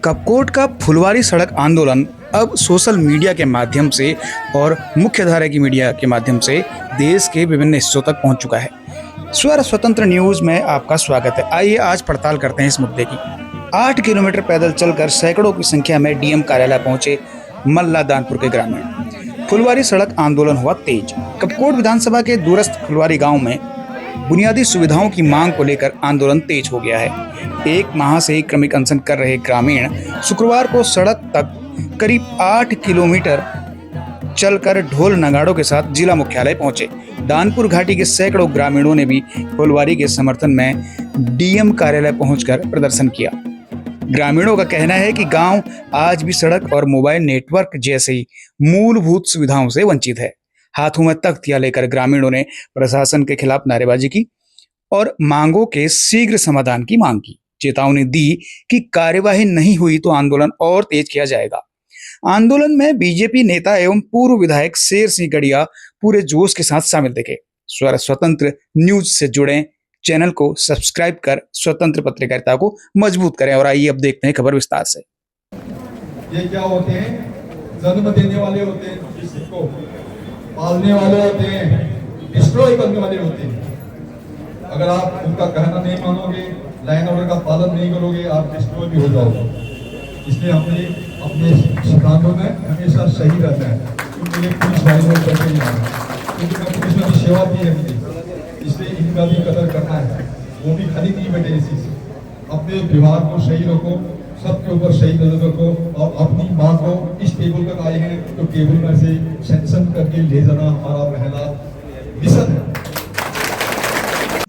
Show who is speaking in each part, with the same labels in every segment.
Speaker 1: कपकोट का फुलवारी सड़क आंदोलन अब सोशल मीडिया के माध्यम से और मुख्यधारा की मीडिया के माध्यम से देश के विभिन्न हिस्सों तक पहुंच चुका है। स्वर स्वतंत्र न्यूज में आपका स्वागत है। आइए आज पड़ताल करते हैं इस मुद्दे की। 8 किलोमीटर पैदल चलकर सैकड़ों की संख्या में डीएम कार्यालय पहुंचे मल्ला दानपुर के ग्रामीण। फुलवारी सड़क आंदोलन हुआ तेज। कपकोट विधानसभा के दूरस्थ फुलवारी गांव में बुनियादी सुविधाओं की मांग को लेकर आंदोलन तेज हो गया है। एक माह से ही क्रमिक अनशन कर रहे ग्रामीण शुक्रवार को सड़क तक करीब 8 किलोमीटर चलकर ढोल नगाड़ों के साथ जिला मुख्यालय पहुंचे। दानपुर घाटी के सैकड़ों ग्रामीणों ने भी फुलवारी के समर्थन में डीएम कार्यालय पहुंचकर प्रदर्शन किया। ग्रामीणों का कहना है कि गांव आज भी सड़क और मोबाइल नेटवर्क जैसी मूलभूत सुविधाओं से वंचित है। हाथों में तख्तियां लेकर ग्रामीणों ने प्रशासन के खिलाफ नारेबाजी की और मांगों के शीघ्र समाधान की मांग की। चेतावनी दी कि कार्यवाही नहीं हुई तो आंदोलन और तेज किया जाएगा। आंदोलन में बीजेपी नेता एवं पूर्व विधायक शेर सिंह गढ़िया पूरे जोश के साथ शामिल दिखे। स्वर स्वतंत्र न्यूज से जुड़े चैनल को सब्सक्राइब कर स्वतंत्र पत्रकारिता को मजबूत करें। और आइए अब देखते हैं खबर विस्तार से।
Speaker 2: ये क्या होते हैं? जन्म देने वाले होते हैं, किसी को पालने वाले होते हैं, डिस्ट्रॉय करने वाले होते हैं। अगर आप उनका कहना नहीं मानोगे, लाइन ऑर्डर का पालन नहीं करोगे, आप डिस्ट्रॉय भी हो जाओगे। इसलिए हमें अपने सिद्धांतों में हमेशा सही रहना है। क्योंकि ये पुलिस भाई लोग करते ही हैं, क्योंकि मैं पुलिस में सेवा की है मुझे, इसलिए इनका भी कदर करना है। वो भी खाली नहीं बैठे इसी से। अपने विभाग को सही रखो, सबके ऊपर सही नजर रखो और अपनी माँ को इस टेबल तक आए हैं तो टेबल में से सेंक्शन करके ले जाना हमारा पहला मिशन है।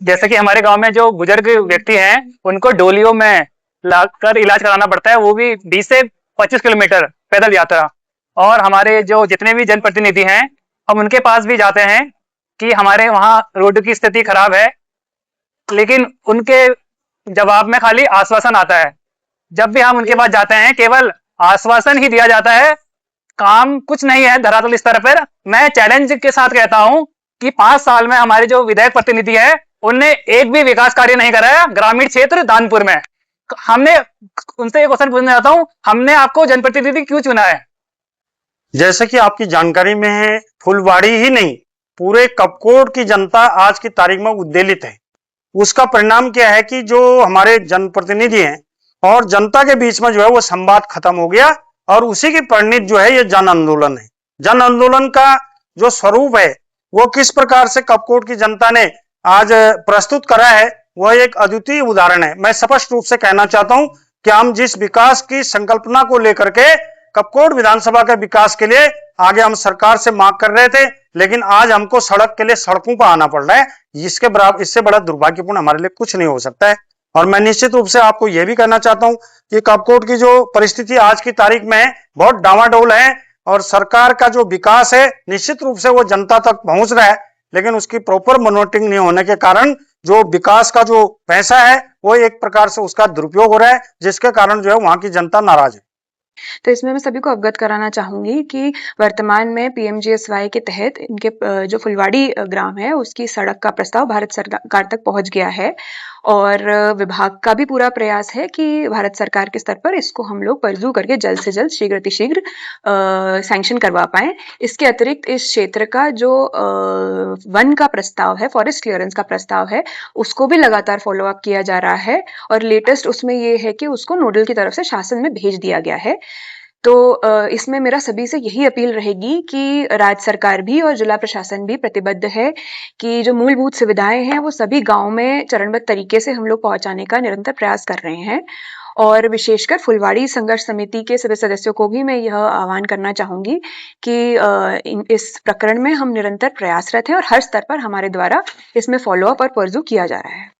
Speaker 3: जैसे कि हमारे गांव में जो बुजुर्ग व्यक्ति हैं उनको डोलियों में लाकर इलाज कराना पड़ता है, वो भी 20 से 25 किलोमीटर पैदल यात्रा। और हमारे जो जितने भी जनप्रतिनिधि हैं हम उनके पास भी जाते हैं कि हमारे वहाँ रोड की स्थिति खराब है, लेकिन उनके जवाब में खाली आश्वासन आता है। जब भी हम उनके पास जाते हैं केवल आश्वासन ही दिया जाता है, काम कुछ नहीं है धरातल स्तर पर। मैं चैलेंज के साथ कहता हूं कि 5 साल में हमारे जो विधायक प्रतिनिधि है उनने एक भी विकास कार्य नहीं कराया ग्रामीण क्षेत्र दानपुर में। हमने उनसे एक क्वेश्चन पूछना चाहता हूं, हमने आपको जनप्रतिनिधि क्यों चुना है?
Speaker 4: जैसे कि आपकी जानकारी में है, फुलवाड़ी ही नहीं पूरे कपकोट की जनता आज की तारीख में उद्वेलित है। उसका परिणाम क्या है कि जो हमारे जनप्रतिनिधि हैं और जनता के बीच में जो है वो संवाद खत्म हो गया और उसी की परिणत जो है ये जन आंदोलन है। जन आंदोलन का जो स्वरूप है वो किस प्रकार से कपकोट की जनता ने आज प्रस्तुत करा है वह एक अद्वितीय उदाहरण है। मैं स्पष्ट रूप से कहना चाहता हूं कि हम जिस विकास की संकल्पना को लेकर के कपकोट विधानसभा के विकास के लिए आगे हम सरकार से मांग कर रहे थे, लेकिन आज हमको सड़क के लिए सड़कों पर आना पड़ रहा है। इसके बराबर इससे बड़ा दुर्भाग्यपूर्ण हमारे लिए कुछ नहीं हो सकता है। और मैं निश्चित रूप से आपको यह भी कहना चाहता हूं कि कपकोट की जो परिस्थिति आज की तारीख में है बहुत डामाडोल है और सरकार का जो विकास है निश्चित रूप से वो जनता तक पहुंच रहा है, लेकिन उसकी प्रॉपर मॉनिटरिंग नहीं होने के कारण जो विकास का जो पैसा है वो एक प्रकार से उसका दुरुपयोग हो रहा है, जिसके कारण जो है वहां की जनता नाराज है।
Speaker 5: तो इसमें मैं सभी को अवगत कराना चाहूंगी कि वर्तमान में पीएमजीएसवाई के तहत इनके जो फुलवाड़ी ग्राम है उसकी सड़क का प्रस्ताव भारत सरकार तक पहुंच गया है और विभाग का भी पूरा प्रयास है कि भारत सरकार के स्तर पर इसको हम लोग परजू करके जल्द से जल्द शीघ्र सैंक्शन करवा पाएं। इसके अतिरिक्त इस क्षेत्र का जो वन का प्रस्ताव है, फॉरेस्ट क्लियरेंस का प्रस्ताव है, उसको भी लगातार फॉलो अप किया जा रहा है और लेटेस्ट उसमें ये है कि उसको नोडल की तरफ से शासन में भेज दिया गया है। तो इसमें मेरा सभी से यही अपील रहेगी कि राज्य सरकार भी और जिला प्रशासन भी प्रतिबद्ध है कि जो मूलभूत सुविधाएं हैं वो सभी गांव में चरणबद्ध तरीके से हम लोग पहुंचाने का निरंतर प्रयास कर रहे हैं। और विशेषकर फुलवाड़ी संघर्ष समिति के सभी सदस्यों को भी मैं यह आह्वान करना चाहूंगी कि इस प्रकरण में हम निरंतर प्रयासरत हैं और हर स्तर पर हमारे द्वारा इसमें फॉलोअप और परजू किया जा रहा है।